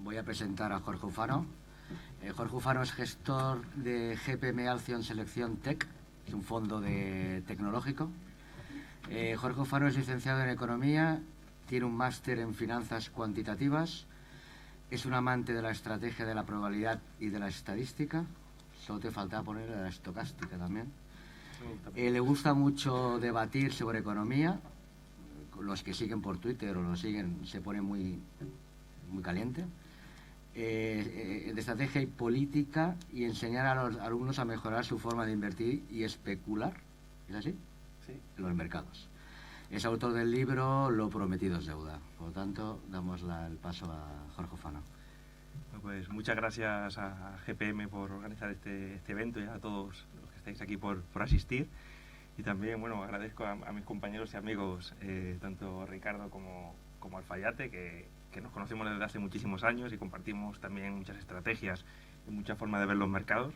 voy a presentar a Jorge Ufano. Jorge Ufano es gestor de GPM Alción Selección Tech, es un fondo tecnológico. Jorge Ufano es licenciado en Economía, tiene un máster en Finanzas Cuantitativas, es un amante de la estrategia de la probabilidad y de la estadística. Solo te faltaba poner la estocástica también. Le gusta mucho debatir sobre economía. Los que siguen por Twitter o lo siguen se pone muy caliente. De estrategia y política, y enseñar a los alumnos a mejorar su forma de invertir y especular. ¿Es así? Sí. En los mercados. Es autor del libro Lo prometido es deuda. Por lo tanto, damos el paso a Jorge Ufano. Pues muchas gracias a GPM por organizar este evento y a todos los que estáis aquí por asistir. Y también, bueno, agradezco a mis compañeros y amigos, tanto Ricardo como Alfayate, que nos conocemos desde hace muchísimos años y compartimos también muchas estrategias y muchas formas de ver los mercados.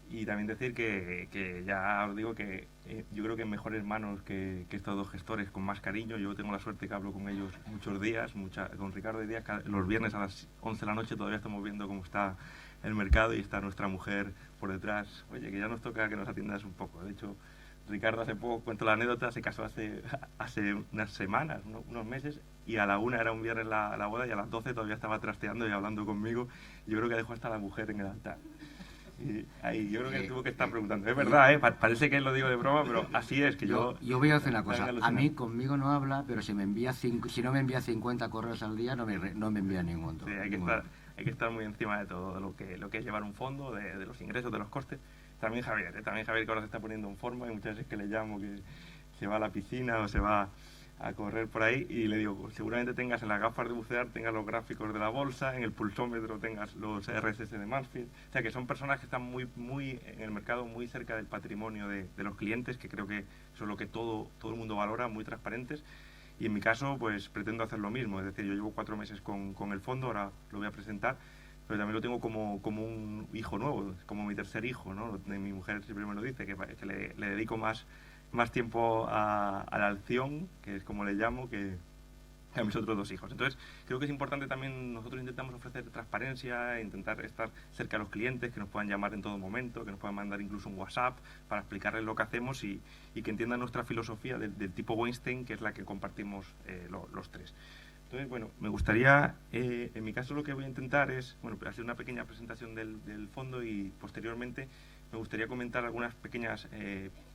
Y también decir que ya os digo que yo creo que en mejores manos que estos dos gestores, con más cariño. Yo tengo la suerte que hablo con ellos muchos días, con Ricardo y Díaz, los viernes a las 11 de la noche todavía estamos viendo cómo está el mercado y está nuestra mujer por detrás. Oye, que ya nos toca que nos atiendas un poco. De hecho, Ricardo hace poco, cuento la anécdota, se casó hace unas semanas, unos meses, y a la 1 era un viernes la boda y a las 12 todavía estaba trasteando y hablando conmigo. Yo creo que dejó hasta la mujer en el altar. Y ahí yo creo que tuvo que estar preguntando. Es verdad, parece que lo digo de broma, pero así es. Que yo voy a hacer una cosa. A mí conmigo no habla, pero si no me envía 50 correos al día, no me envía ningún. Sí, hay que estar muy encima de todo lo que es llevar un fondo, de los ingresos, de los costes. También Javier que ahora se está poniendo en forma, y muchas veces que le llamo que se va a la piscina o se va a correr por ahí, y le digo, seguramente tengas en las gafas de bucear, tengas los gráficos de la bolsa, en el pulsómetro tengas los RSS de Mansfield. O sea, que son personas que están muy en el mercado, muy cerca del patrimonio de los clientes, que creo que eso es lo que todo el mundo valora, muy transparentes. Y en mi caso, pues pretendo hacer lo mismo. Es decir, yo llevo 4 meses con el fondo, ahora lo voy a presentar, pero también lo tengo como un hijo nuevo, como mi tercer hijo, ¿no? Mi mujer siempre me lo dice, que le dedico más tiempo a la acción, que es como le llamo, que a mis otros 2 hijos. Entonces, creo que es importante también, nosotros intentamos ofrecer transparencia, intentar estar cerca de los clientes, que nos puedan llamar en todo momento, que nos puedan mandar incluso un WhatsApp para explicarles lo que hacemos y que entiendan nuestra filosofía del tipo Weinstein, que es la que compartimos los tres. Entonces, bueno, me gustaría, en mi caso lo que voy a intentar es, bueno, hacer una pequeña presentación del fondo, y posteriormente me gustaría comentar algunas pequeñas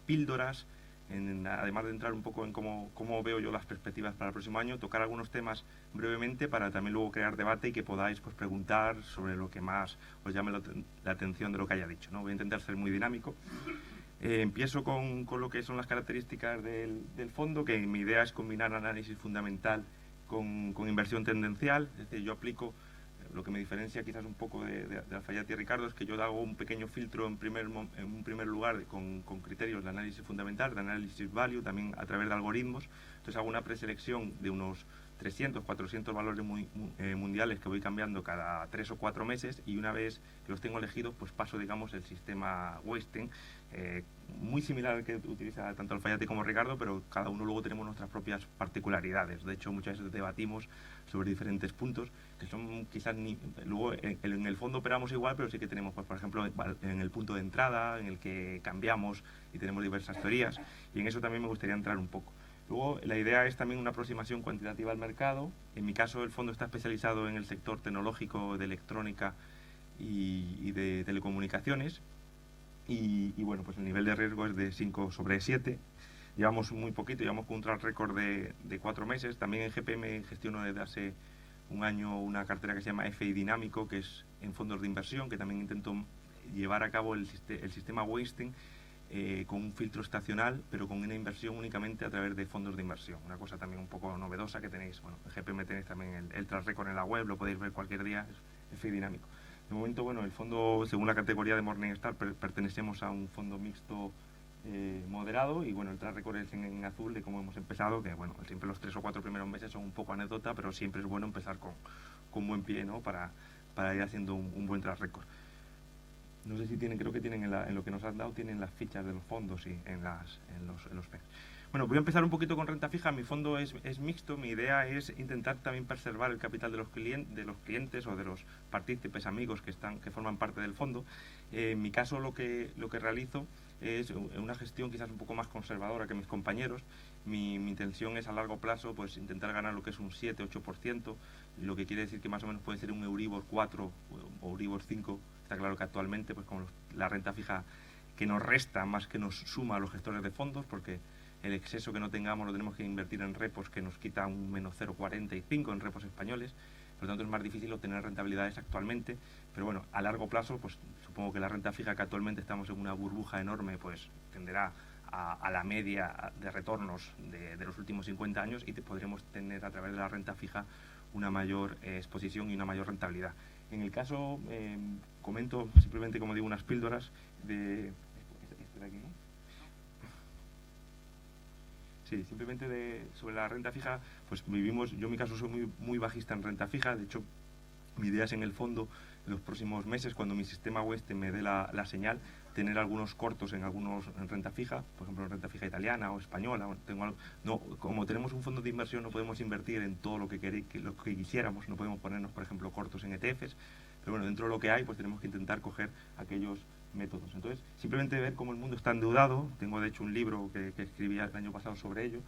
píldoras, además de entrar un poco en cómo veo yo las perspectivas para el próximo año, tocar algunos temas brevemente para también luego crear debate y que podáis pues preguntar sobre lo que más os llame la atención de lo que haya dicho, ¿no? Voy a intentar ser muy dinámico. Empiezo con lo que son las características del fondo, que mi idea es combinar análisis fundamental con inversión tendencial. Es decir, yo aplico lo que me diferencia quizás un poco de Alfayate y Ricardo, es que yo hago un pequeño filtro en un primer lugar con criterios de análisis fundamental, de análisis value, también a través de algoritmos. Entonces hago una preselección de unos 300, 400 valores mundiales que voy cambiando cada 3 o 4 meses, y una vez que los tengo elegidos, pues paso, digamos, el sistema Weinstein, muy similar al que utiliza tanto Alfayate como Ricardo, pero cada uno luego tenemos nuestras propias particularidades. De hecho, muchas veces debatimos sobre diferentes puntos que son quizás luego en el fondo operamos igual, pero sí que tenemos, pues, por ejemplo, en el punto de entrada en el que cambiamos y tenemos diversas teorías, y en eso también me gustaría entrar un poco. Luego, la idea es también una aproximación cuantitativa al mercado. En mi caso, el fondo está especializado en el sector tecnológico, de electrónica y de telecomunicaciones. Y bueno, pues el nivel de riesgo es de 5/7. Llevamos muy poquito, llevamos con un track record de 4 meses. También en GPM gestiono desde hace un año una cartera que se llama FI Dinámico, que es en fondos de inversión, que también intento llevar a cabo el sistema Weinstein, con un filtro estacional, pero con una inversión únicamente a través de fondos de inversión. Una cosa también un poco novedosa que tenéis. Bueno, en GPM tenéis también el track record en la web, lo podéis ver cualquier día, es FI Dinámico. De momento, bueno, el fondo, según la categoría de Morningstar, pertenecemos a un fondo mixto moderado, y bueno, el track record es en azul de cómo hemos empezado, que bueno, siempre los 3 o 4 primeros meses son un poco anécdota, pero siempre es bueno empezar con buen pie, ¿no? Para ir haciendo un buen track record. no sé si tienen, creo que tienen en lo que nos han dado, tienen las fichas de los fondos y en los PEGs. Bueno, voy a empezar un poquito con renta fija. Mi fondo es mixto. Mi idea es intentar también preservar el capital de los clientes o de los partícipes amigos que forman parte del fondo. En mi caso lo que realizo es una gestión quizás un poco más conservadora que mis compañeros. Mi intención es a largo plazo pues intentar ganar lo que es un 7-8%, lo que quiere decir que más o menos puede ser un Euribor 4 o Euribor 5. Está claro que actualmente pues con la renta fija que nos resta más que nos suma a los gestores de fondos, porque el exceso que no tengamos lo tenemos que invertir en repos que nos quita un menos 0,45 en repos españoles. Por lo tanto es más difícil obtener rentabilidades actualmente, pero bueno, a largo plazo pues supongo que la renta fija, que actualmente estamos en una burbuja enorme, pues tenderá a la media de retornos de los últimos 50 años y podremos tener a través de la renta fija una mayor exposición y una mayor rentabilidad. En el caso, comento simplemente, como digo, unas píldoras de aquí, ¿no? Sí, simplemente sobre la renta fija, pues yo en mi caso soy muy bajista en renta fija. De hecho, mi idea es en el fondo, en los próximos meses, cuando mi sistema oeste me dé la señal, tener algunos cortos en renta fija, por ejemplo en renta fija italiana o española. Como tenemos un fondo de inversión, no podemos invertir en todo lo que quisiéramos, no podemos ponernos, por ejemplo, cortos en ETFs, pero bueno, dentro de lo que hay, pues tenemos que intentar coger aquellos métodos. Entonces, simplemente ver cómo el mundo está endeudado. Tengo de hecho un libro que escribí el año pasado sobre ello,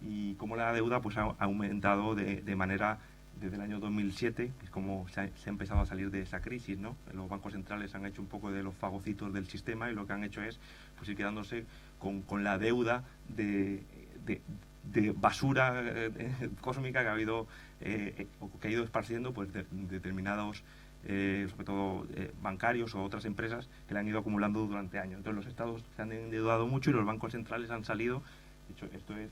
y cómo la deuda pues ha aumentado de manera desde el año 2007, que es como se ha empezado a salir de esa crisis, ¿no? Los bancos centrales han hecho un poco de los fagocitos del sistema y lo que han hecho es pues ir quedándose con la deuda de basura cósmica que ha habido que ha ido esparciendo pues determinados sobre todo bancarios o otras empresas que le han ido acumulando durante años. Entonces los estados se han endeudado mucho y los bancos centrales han salido. De hecho, esto es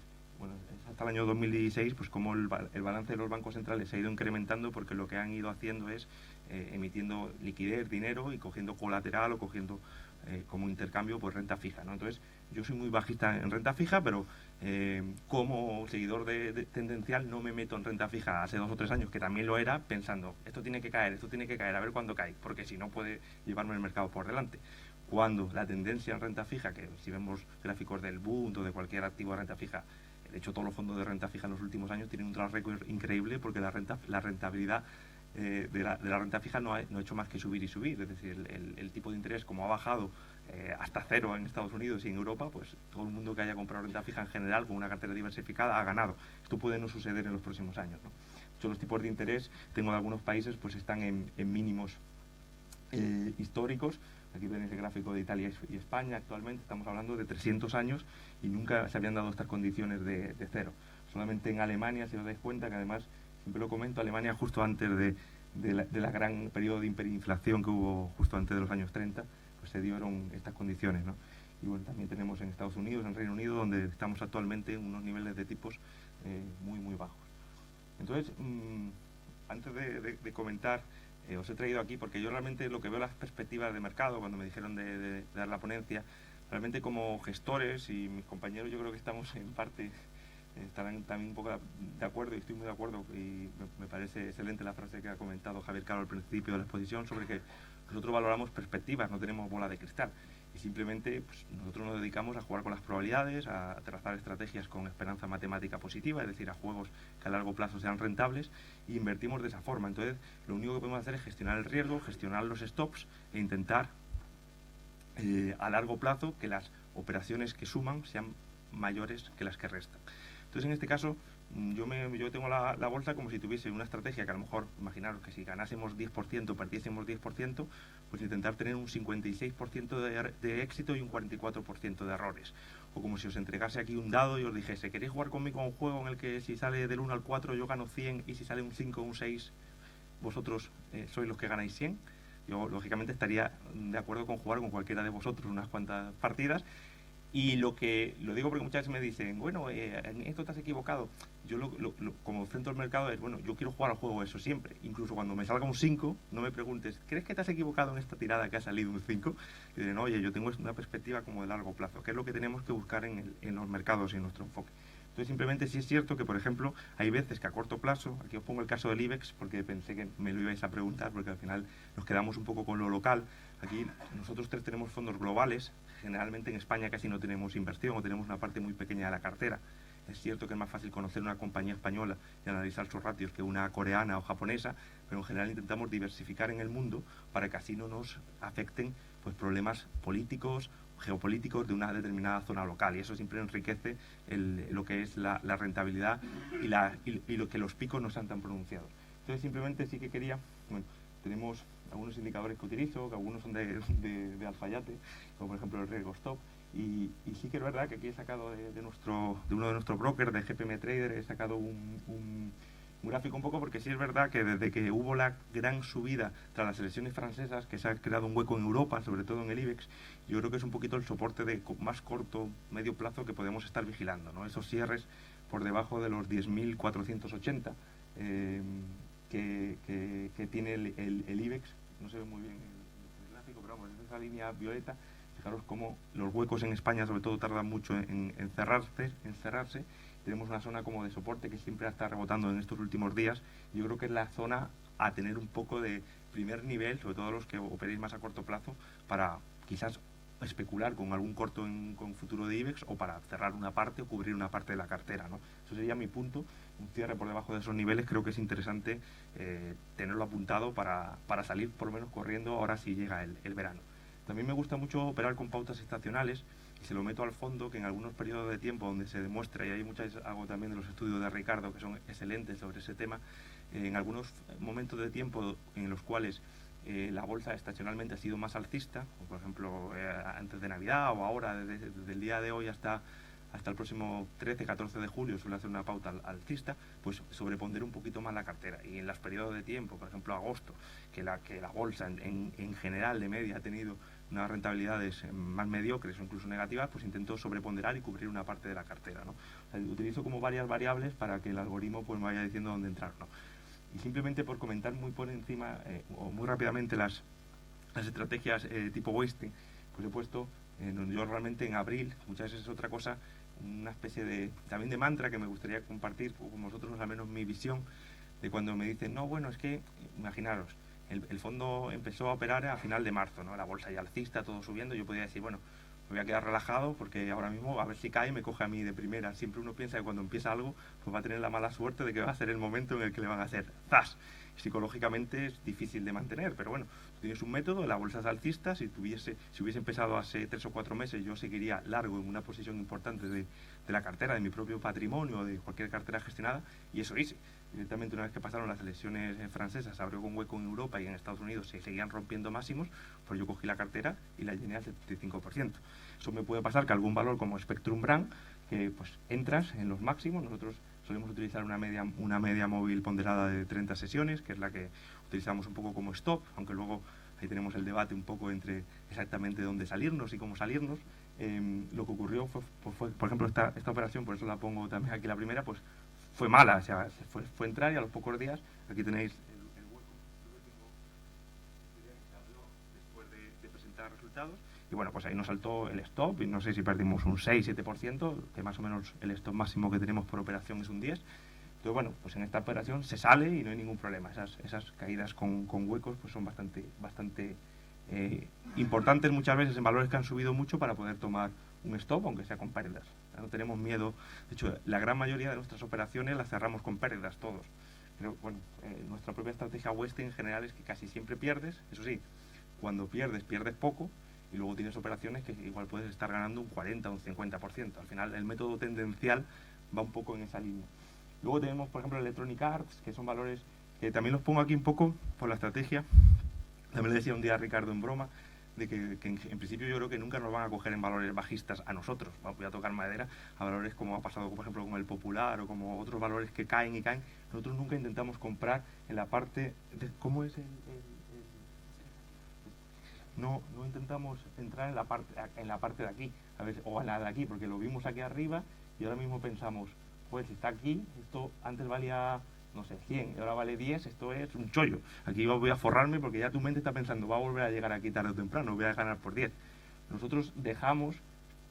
hasta el año 2016, pues como el balance de los bancos centrales se ha ido incrementando, porque lo que han ido haciendo es emitiendo liquidez, dinero, y cogiendo colateral o cogiendo como intercambio pues renta fija, ¿no? Entonces yo soy muy bajista en renta fija, pero como seguidor de tendencial no me meto en renta fija hace 2 o 3 años, que también lo era, pensando esto tiene que caer, a ver cuándo cae, porque si no puede llevarme el mercado por delante. Cuando la tendencia en renta fija, que si vemos gráficos del Bund o de cualquier activo de renta fija, de hecho todos los fondos de renta fija en los últimos años tienen un track record increíble, porque la rentabilidad de la renta fija no ha hecho más que subir y subir. Es decir, el tipo de interés, como ha bajado hasta cero en Estados Unidos y en Europa, pues todo el mundo que haya comprado renta fija en general con una cartera diversificada ha ganado. Esto puede no suceder en los próximos años, ¿no? De hecho, los tipos de interés, tengo de algunos países, pues están en mínimos históricos. Aquí tenéis el gráfico de Italia y España. Actualmente estamos hablando de 300 años y nunca se habían dado estas condiciones de cero. Solamente en Alemania, si os dais cuenta, que además, siempre lo comento, Alemania justo antes de la gran periodo de hiperinflación que hubo justo antes de los años 30, pues se dieron estas condiciones, ¿no? Y bueno, también tenemos en Estados Unidos, en Reino Unido, donde estamos actualmente en unos niveles de tipos muy bajos. Entonces, antes de comentar, os he traído aquí porque yo realmente lo que veo las perspectivas de mercado, cuando me dijeron de dar la ponencia, realmente como gestores y mis compañeros, yo creo que estamos en parte, estarán también un poco de acuerdo, y estoy muy de acuerdo, y me parece excelente la frase que ha comentado Javier Caro al principio de la exposición, sobre que nosotros valoramos perspectivas, no tenemos bola de cristal, y simplemente pues, nosotros nos dedicamos a jugar con las probabilidades, a trazar estrategias con esperanza matemática positiva, es decir, a juegos que a largo plazo sean rentables, y invertimos de esa forma. Entonces, lo único que podemos hacer es gestionar el riesgo, gestionar los stops e intentar a largo plazo que las operaciones que suman sean mayores que las que restan. Entonces, en este caso, yo tengo la bolsa como si tuviese una estrategia que a lo mejor, imaginaros que si ganásemos 10%, perdiésemos 10%, pues intentar tener un 56% de éxito y un 44% de errores. O como si os entregase aquí un dado y os dijese, ¿queréis jugar conmigo a un juego en el que si sale del 1 al 4 yo gano 100 y si sale un 5 o un 6 vosotros sois los que ganáis 100? Yo, lógicamente, estaría de acuerdo con jugar con cualquiera de vosotros unas cuantas partidas. Y lo digo porque muchas veces me dicen, bueno, en esto te has equivocado. Yo como enfrento al mercado es, bueno, yo quiero jugar al juego eso siempre. Incluso cuando me salga un 5, no me preguntes, ¿crees que te has equivocado en esta tirada que ha salido un 5? Y dicen, oye, yo tengo una perspectiva como de largo plazo, que es lo que tenemos que buscar en los mercados y en nuestro enfoque. Entonces, simplemente sí es cierto que, por ejemplo, hay veces que a corto plazo, aquí os pongo el caso del IBEX, porque pensé que me lo ibais a preguntar, porque al final nos quedamos un poco con lo local. Aquí nosotros tres tenemos fondos globales, generalmente en España casi no tenemos inversión o tenemos una parte muy pequeña de la cartera. Es cierto que es más fácil conocer una compañía española y analizar sus ratios que una coreana o japonesa, pero en general intentamos diversificar en el mundo para que así no nos afecten pues, problemas políticos, geopolíticos de una determinada zona local, y eso siempre enriquece lo que es la rentabilidad y lo que los picos no sean tan pronunciados. Entonces simplemente sí que quería, bueno, tenemos algunos indicadores que utilizo, que algunos son de Alfayate, como por ejemplo el riesgo stop, y sí que es verdad que aquí he sacado de uno de nuestros brokers, de GPM Trader, he sacado un gráfico un poco, porque sí es verdad que desde que hubo la gran subida tras las elecciones francesas, que se ha creado un hueco en Europa, sobre todo en el IBEX, yo creo que es un poquito el soporte de más corto, medio plazo que podemos estar vigilando, ¿no? Esos cierres por debajo de los 10.480 que tiene el IBEX, no se ve muy bien el gráfico, pero vamos, es esa línea violeta. Fijaros cómo los huecos en España sobre todo tardan mucho en cerrarse. Tenemos una zona como de soporte que siempre está rebotando en estos últimos días. Yo creo que es la zona a tener un poco de primer nivel, sobre todo los que operéis más a corto plazo, para quizás especular con algún corto con futuro de IBEX, o para cerrar una parte o cubrir una parte de la cartera, ¿no? Eso sería mi punto. Un cierre por debajo de esos niveles creo que es interesante tenerlo apuntado para salir por lo menos corriendo ahora si llega el verano. También me gusta mucho operar con pautas estacionales, y se lo meto al fondo, que en algunos periodos de tiempo donde se demuestra, y hay muchas, hago también de los estudios de Ricardo que son excelentes sobre ese tema, en algunos momentos de tiempo en los cuales la bolsa estacionalmente ha sido más alcista, como por ejemplo antes de Navidad o ahora, desde el día de hoy hasta el próximo 13-14 de julio suele hacer una pauta alcista, pues sobrepondera un poquito más la cartera. Y en los periodos de tiempo, por ejemplo agosto, que la bolsa en general de media ha tenido unas rentabilidades más mediocres o incluso negativas, pues intento sobreponderar y cubrir una parte de la cartera, ¿no? O sea, utilizo como varias variables para que el algoritmo pues me vaya diciendo dónde entrar, ¿no? Y simplemente por comentar muy por encima o muy rápidamente las estrategias tipo wasting, pues he puesto yo realmente en abril, muchas veces es otra cosa, una especie también de mantra que me gustaría compartir con vosotros, al menos mi visión, de cuando me dicen, no, bueno, es que, imaginaros, el fondo empezó a operar a final de marzo, ¿no? La bolsa ya alcista, todo subiendo, yo podía decir, bueno, me voy a quedar relajado porque ahora mismo a ver si cae y me coge a mí de primera. Siempre uno piensa que cuando empieza algo, pues va a tener la mala suerte de que va a ser el momento en el que le van a hacer ¡zas! Psicológicamente es difícil de mantener, pero bueno, tienes un método, la bolsa es alcista, si hubiese empezado hace 3 o 4 meses, yo seguiría largo en una posición importante de la cartera, de mi propio patrimonio, de cualquier cartera gestionada, y eso hice. Directamente una vez que pasaron las elecciones francesas, se abrió con hueco en Europa y en Estados Unidos se seguían rompiendo máximos, pues yo cogí la cartera y la llené al 75%. Eso me puede pasar que algún valor como Spectrum Brand, que pues entras en los máximos, nosotros solemos utilizar una media móvil ponderada de 30 sesiones, que es la que utilizamos un poco como stop, aunque luego ahí tenemos el debate un poco entre exactamente dónde salirnos y cómo salirnos. Lo que ocurrió fue, por ejemplo, esta operación, por eso la pongo también aquí la primera, pues fue mala, o sea, fue entrar y a los pocos días, aquí tenéis el hueco, después de presentar resultados, y bueno, pues ahí nos saltó el stop, y no sé si perdimos un 6-7%, que más o menos el stop máximo que tenemos por operación es un 10%. Entonces, bueno, pues en esta operación se sale y no hay ningún problema. Esas caídas con huecos pues son bastante importantes muchas veces en valores que han subido mucho para poder tomar un stop, aunque sea con pérdidas. No tenemos miedo. De hecho, la gran mayoría de nuestras operaciones las cerramos con pérdidas, todos. Pero bueno, nuestra propia estrategia Westing en general es que casi siempre pierdes. Eso sí, cuando pierdes poco, y luego tienes operaciones que igual puedes estar ganando un 40 o un 50%. Al final, el método tendencial va un poco en esa línea. Luego tenemos, por ejemplo, Electronic Arts, que son valores que también los pongo aquí un poco por la estrategia. También le decía un día a Ricardo en broma, de que en principio yo creo que nunca nos van a coger en valores bajistas a nosotros, voy a tocar madera, a valores como ha pasado por ejemplo con el Popular o como otros valores que caen y caen. Nosotros nunca intentamos comprar en la parte de, ¿cómo es no intentamos entrar en la parte de aquí, a ver, o en la de aquí, porque lo vimos aquí arriba y ahora mismo pensamos, pues si está aquí, esto antes valía, no sé, 100 y ahora vale 10, esto es un chollo. Aquí voy a forrarme porque ya tu mente está pensando, va a volver a llegar aquí tarde o temprano, voy a ganar por 10. Nosotros dejamos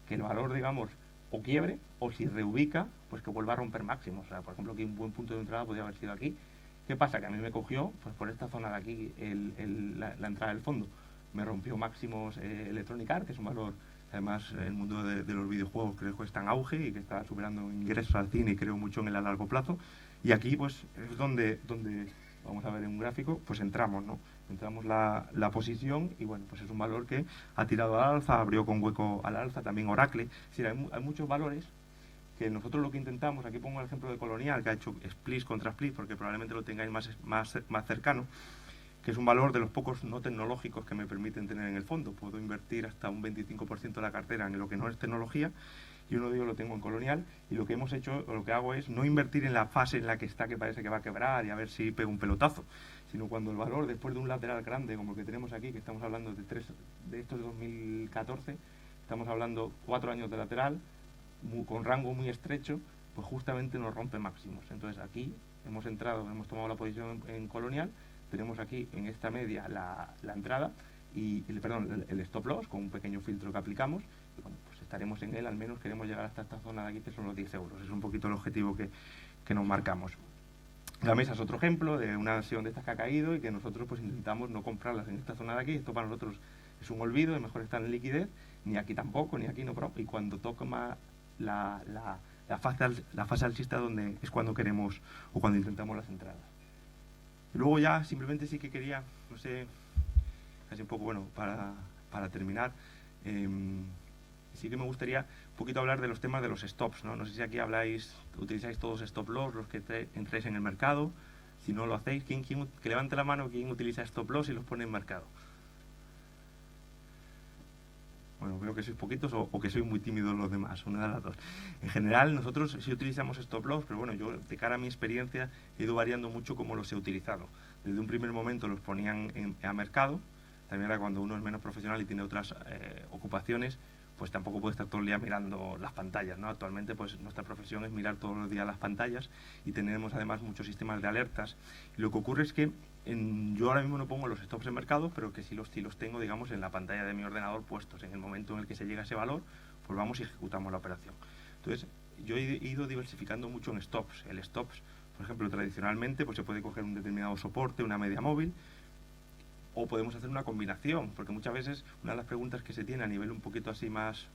que el valor, digamos, o quiebre, o si reubica, pues que vuelva a romper máximos. O sea, por ejemplo, aquí un buen punto de entrada podría haber sido aquí. ¿Qué pasa? Que a mí me cogió, pues por esta zona de aquí, la entrada del fondo. Me rompió máximos Electronic Arts, que es un valor, además, el mundo de los videojuegos creo que está en auge y que está superando ingresos al cine y creo mucho en el a largo plazo. Y aquí, pues, es donde vamos a ver en un gráfico, pues entramos, ¿no? Entramos la posición y bueno, pues es un valor que ha tirado al alza, abrió con hueco al alza, también Oracle. Es decir, hay muchos valores que nosotros lo que intentamos, aquí pongo el ejemplo de Colonial, que ha hecho split contra split, porque probablemente lo tengáis más cercano, que es un valor de los pocos no tecnológicos que me permiten tener en el fondo. Puedo invertir hasta un 25% de la cartera en lo que no es tecnología, y uno de ellos lo tengo en Colonial, y lo que hemos hecho, o lo que hago es no invertir en la fase en la que está, que parece que va a quebrar y a ver si pega un pelotazo, sino cuando el valor, después de un lateral grande como el que tenemos aquí, que estamos hablando de estos de 2014, estamos hablando 4 años de lateral, con rango muy estrecho, pues justamente nos rompe máximos. Entonces aquí hemos tomado la posición en Colonial, tenemos aquí en esta media la entrada y el stop loss con un pequeño filtro que aplicamos, y bueno, pues estaremos en él, al menos queremos llegar hasta esta zona de aquí que son los 10 euros, es un poquito el objetivo que nos marcamos. La mesa es otro ejemplo de una acción de estas que ha caído y que nosotros pues intentamos no comprarlas en esta zona de aquí. Esto para nosotros es un olvido, es mejor estar en liquidez, ni aquí tampoco, ni aquí no, y cuando toca más la fase alcista donde es cuando queremos o cuando intentamos las entradas. Y luego ya simplemente sí que quería, no sé, casi un poco, bueno, para terminar, sí que me gustaría un poquito hablar de los temas de los stops, ¿no? No sé si aquí utilizáis todos stop loss, los que entráis en el mercado. Si no lo hacéis, que levante la mano quién utiliza stop loss y los pone en mercado. Bueno, creo que sois poquitos o que sois muy tímidos los demás, una de las dos. En general, nosotros sí utilizamos stop loss, pero bueno, yo de cara a mi experiencia he ido variando mucho cómo los he utilizado. Desde un primer momento los ponían a mercado, también era cuando uno es menos profesional y tiene otras ocupaciones, pues tampoco puede estar todo el día mirando las pantallas, ¿no? Actualmente pues nuestra profesión es mirar todos los días las pantallas y tenemos además muchos sistemas de alertas. Y lo que ocurre es que yo ahora mismo no pongo los stops en mercado, pero que sí los tengo, digamos, en la pantalla de mi ordenador puestos. En el momento en el que se llega a ese valor, pues vamos y ejecutamos la operación. Entonces, yo he ido diversificando mucho en stops. El stops, por ejemplo, tradicionalmente pues se puede coger un determinado soporte, una media móvil, o podemos hacer una combinación, porque muchas veces una de las preguntas que se tiene a nivel un poquito así más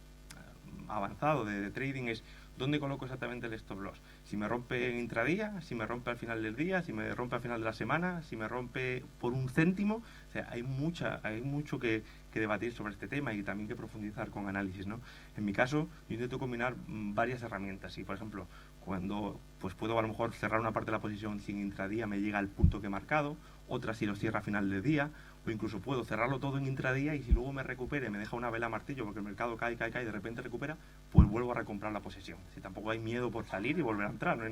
avanzado de trading es ¿dónde coloco exactamente el stop loss? Si me rompe en intradía, si me rompe al final del día, si me rompe al final de la semana, si me rompe por un céntimo. O sea, hay mucho que debatir sobre este tema y también que profundizar con análisis, ¿no? En mi caso, yo intento combinar varias herramientas y, por ejemplo, cuando pues puedo a lo mejor cerrar una parte de la posición sin intradía, me llega al punto que he marcado, otra si lo cierra a final del día, o incluso puedo cerrarlo todo en intradía y si luego me recupere, me deja una vela martillo porque el mercado cae y de repente recupera, pues vuelvo a recomprar la posición. Si tampoco hay miedo por salir y volver a entrar, no hay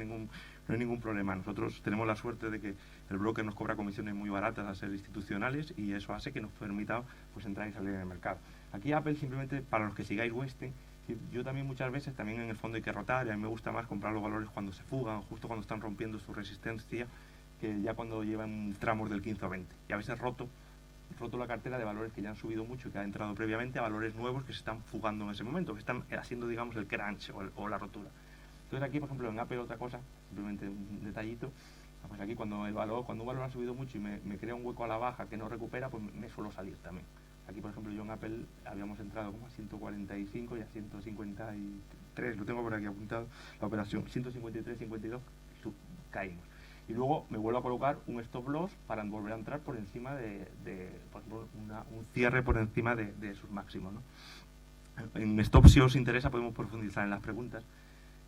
ningún problema. Nosotros tenemos la suerte de que el broker nos cobra comisiones muy baratas al ser institucionales y eso hace que nos permita pues entrar y salir en el mercado. Aquí Apple simplemente, para los que sigáis Westing, yo también muchas veces, también en el fondo hay que rotar y a mí me gusta más comprar los valores cuando se fugan, justo cuando están rompiendo su resistencia, que ya cuando llevan tramos del 15 o 20. Y a veces roto la cartera de valores que ya han subido mucho y que ha entrado previamente a valores nuevos que se están fugando en ese momento, que están haciendo, digamos, el crunch o la rotura. Entonces aquí, por ejemplo, en Apple otra cosa, simplemente un detallito, pues aquí cuando un valor ha subido mucho y me crea un hueco a la baja que no recupera, pues me suelo salir también. Aquí, por ejemplo, yo en Apple habíamos entrado como a 145 y a 153, lo tengo por aquí apuntado, la operación 153, 52, caímos. Y luego me vuelvo a colocar un stop loss para volver a entrar por encima por ejemplo, un cierre por encima de sus máximos, ¿no? En stop, si os interesa, podemos profundizar en las preguntas.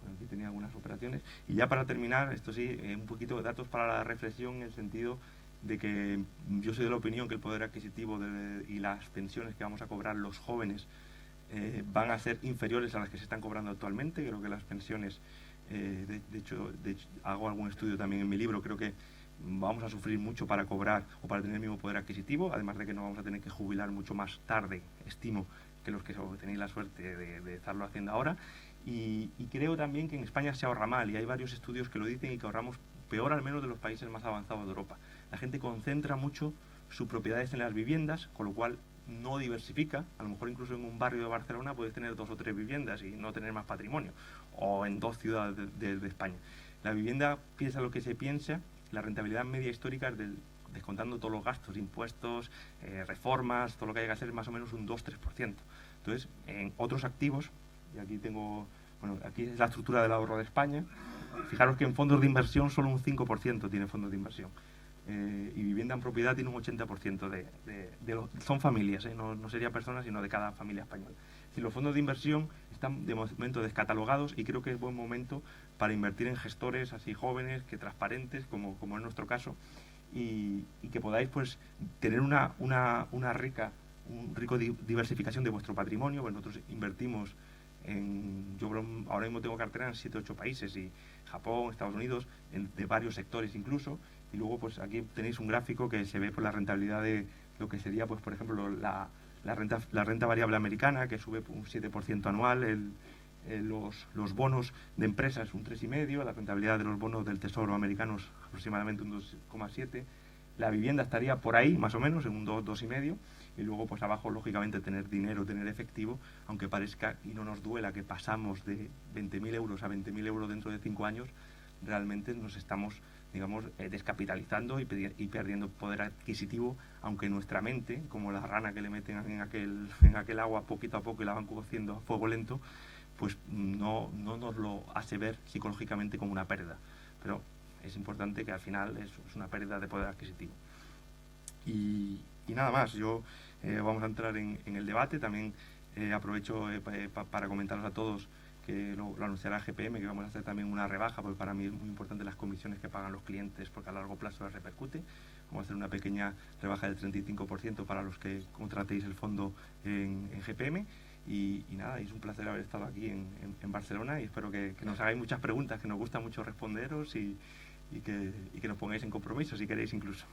Bueno, aquí tenía algunas operaciones. Y ya para terminar, esto sí, un poquito de datos para la reflexión en el sentido de que yo soy de la opinión que el poder adquisitivo y las pensiones que vamos a cobrar los jóvenes van a ser inferiores a las que se están cobrando actualmente. Creo que las pensiones, de hecho, hago algún estudio también en mi libro, creo que vamos a sufrir mucho para cobrar o para tener el mismo poder adquisitivo, además de que no vamos a tener que jubilar mucho más tarde, estimo, que los que tenéis la suerte de estarlo haciendo ahora. Y creo también que en España se ahorra mal y hay varios estudios que lo dicen y que ahorramos peor al menos de los países más avanzados de Europa. La gente concentra mucho sus propiedades en las viviendas, con lo cual no diversifica, a lo mejor incluso en un barrio de Barcelona puedes tener 2 o 3 viviendas y no tener más patrimonio, o en 2 ciudades de España. La vivienda, piensa lo que se piensa, la rentabilidad media histórica es descontando todos los gastos, impuestos, reformas, todo lo que haya que hacer, es más o menos un 2-3%. Entonces, en otros activos, y aquí tengo, bueno, aquí es la estructura del ahorro de España, fijaros que en fondos de inversión solo un 5% tiene fondos de inversión. Y vivienda en propiedad tiene un 80% son familias, no sería personas, sino de cada familia española. Si los fondos de inversión están de momento descatalogados y creo que es buen momento para invertir en gestores así jóvenes, que transparentes, como es nuestro caso, y que podáis pues tener una rico diversificación de vuestro patrimonio. Pues nosotros invertimos yo ahora mismo tengo cartera en 7-8 países, y Japón, Estados Unidos, de varios sectores incluso, y luego pues aquí tenéis un gráfico que se ve por la rentabilidad de lo que sería pues por ejemplo la renta variable americana, que sube un 7% anual, los bonos de empresas un 3,5%, la rentabilidad de los bonos del Tesoro americano es aproximadamente un 2,7%, la vivienda estaría por ahí más o menos en un 2,5%, y luego pues abajo lógicamente tener dinero, tener efectivo, aunque parezca y no nos duela que pasamos de 20.000 euros a 20.000 euros dentro de 5 años, realmente nos estamos, digamos, descapitalizando y perdiendo poder adquisitivo, aunque nuestra mente, como la rana que le meten en aquel agua poquito a poco y la van cociendo a fuego lento, pues no nos lo hace ver psicológicamente como una pérdida. Pero es importante que al final es una pérdida de poder adquisitivo. Y nada más, vamos a entrar en el debate. También aprovecho para comentaros a todos que lo anunciará GPM, que vamos a hacer también una rebaja, porque para mí es muy importante las comisiones que pagan los clientes, porque a largo plazo les repercute. Vamos a hacer una pequeña rebaja del 35% para los que contratéis el fondo en GPM. Y nada, es un placer haber estado aquí en Barcelona, y espero que nos hagáis muchas preguntas, que nos gusta mucho responderos, y que nos pongáis en compromiso si queréis incluso.